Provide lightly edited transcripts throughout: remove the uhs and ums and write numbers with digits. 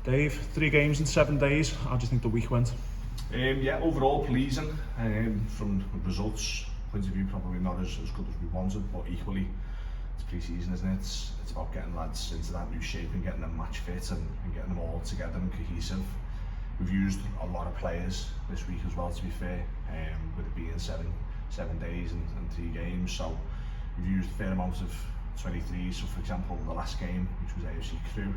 Dave, 3 games in 7 days. How do you think the week went? Yeah, overall pleasing. From the results point of view, probably not as good as we wanted, but equally, it's pre-season, isn't it? It's about getting lads into that new shape and getting them match fit and getting them all together and cohesive. We've used a lot of players this week as well, to be fair, with it being seven days and 3 games. So we've used a fair amount of 23s. So for example, the last game, which was AFC Crewe,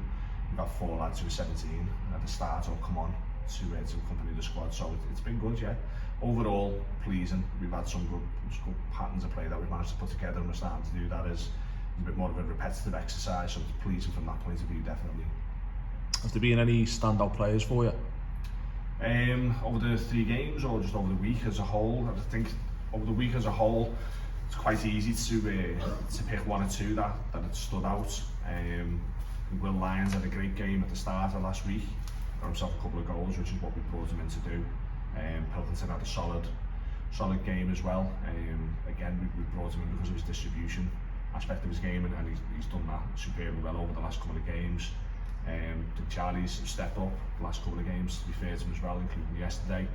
we've got 4 lads who were 17 at the start or come on to accompany the squad. So it's been good, yeah. Overall, pleasing. We've had some good patterns of play that we've managed to put together, and we're starting to do that as a bit more of a repetitive exercise. So it's pleasing from that point of view, definitely. Has there been any standout players for you? Over the 3 games or just over the week as a whole? I think over the week as a whole, it's quite easy to pick 1 or 2 that had stood out. Will Lyons had a great game at the start of last week, got himself a couple of goals, which is what we brought him in to do. Pilkington had a solid game as well. Again, we brought him in because of his distribution aspect of his game, and he's done that superbly well over the last couple of games. Charlie's stepped up the last couple of games, to be fair to him as well, including yesterday.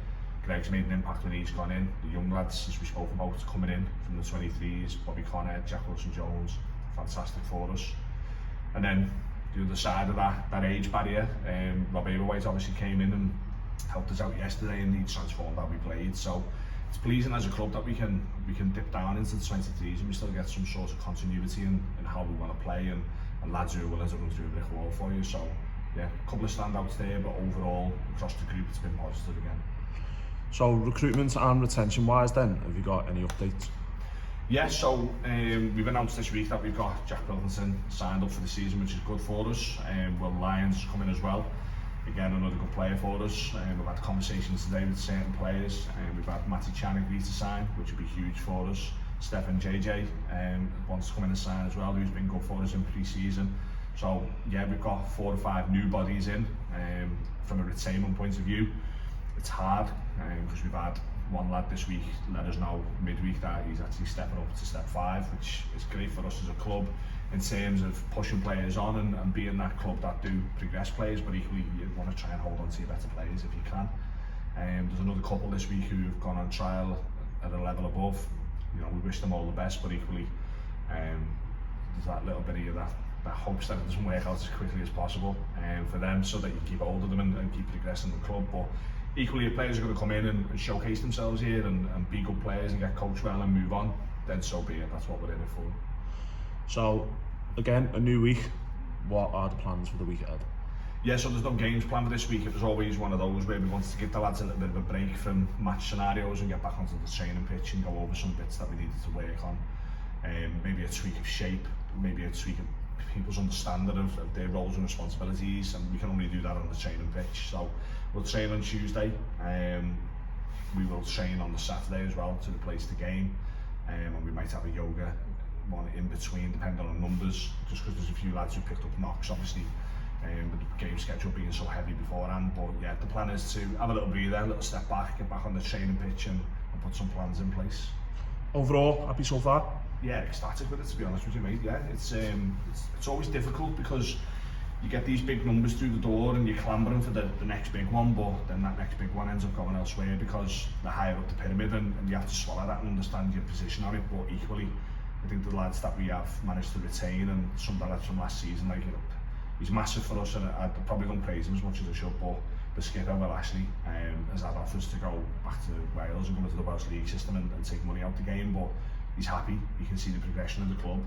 Greg's made an impact when he's gone in. The young lads, as we spoke about, coming in from the 23s, Bobby Connor, Jack Wilson-Jones, fantastic for us. And then the other side of that age barrier, Rob Aberwhite obviously came in and helped us out yesterday, and he transformed how we played. So it's pleasing as a club that we can dip down into the 23s and we still get some sort of continuity in how we want to play, and lads who are willing to run through a brick wall for you. So yeah, a couple of standouts there, but overall across the group it's been positive again. So recruitment and retention wise then, have you got any updates? Yeah, so we've announced this week that we've got Jack Pilkington signed up for the season, which is good for us. Will Lyons coming as well. Again, another good player for us. We've had conversations today with certain players. We've had Matty Chan agree to sign, which would be huge for us. Stefan JJ wants to come in and sign as well, who's been good for us in pre-season. So yeah, we've got 4 or 5 new bodies in. From a retainment point of view, it's hard because we've had one lad this week let us know midweek that he's actually stepping up to step 5, which is great for us as a club in terms of pushing players on and being that club that do progress players, but equally you want to try and hold on to your better players if you can. There's another couple this week who've gone on trial at a level above. You know, we wish them all the best, but equally there's that little bit of that hopes that it doesn't work out as quickly as possible for them, so that you keep hold of them and keep progressing the club. But equally, if players are going to come in and showcase themselves here and be good players and get coached well and move on, then so be it. That's what we're in it for. So again, a new week. What are the plans for the week ahead? Yeah, so there's no games planned for this week. It was always one of those where we wanted to give the lads a little bit of a break from match scenarios and get back onto the training pitch and go over some bits that we needed to work on. Maybe a tweak of shape, maybe a tweak of people's understanding of their roles and responsibilities, and we can only do that on the training pitch. So we'll train on Tuesday. We will train on the Saturday as well to replace the game, and we might have a yoga one in between, depending on numbers, just because there's a few lads who picked up knocks, obviously, with the game schedule being so heavy beforehand. But yeah, the plan is to have a little breather, a little step back, get back on the training pitch and put some plans in place. Overall, happy so far? Yeah, ecstatic with it, to be honest with you, mate. Yeah, it's always difficult because you get these big numbers through the door and you're clambering for the next big one, but then that next big one ends up going elsewhere because they're higher up the pyramid, and you have to swallow that and understand your position on it. But equally, I think the lads that we have managed to retain, and some of the lads from last season, like, he's massive for us, and I probably don't praise him as much as I should, but the skipper, Will Ashley, has had offers to go back to Wales and go into the Welsh League system and take money out the game, but he's happy. You can see the progression of the club.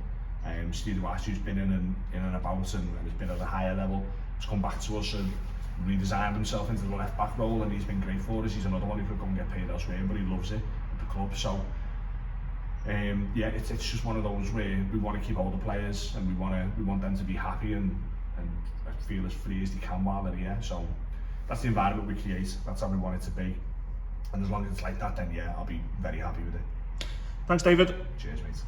Steve Wash, who's been in and about and has been at a higher level, has come back to us and redesigned himself into the left back role, and he's been great for us. He's another one who could go and get paid elsewhere, but he loves it at the club. So yeah, it's just one of those where we want to keep all the players, and we want them to be happy and feel as free as they can while they're here. So that's the environment we create. That's how we want it to be, and as long as it's like that, then yeah, I'll be very happy with it. Thanks, David. Cheers, mate.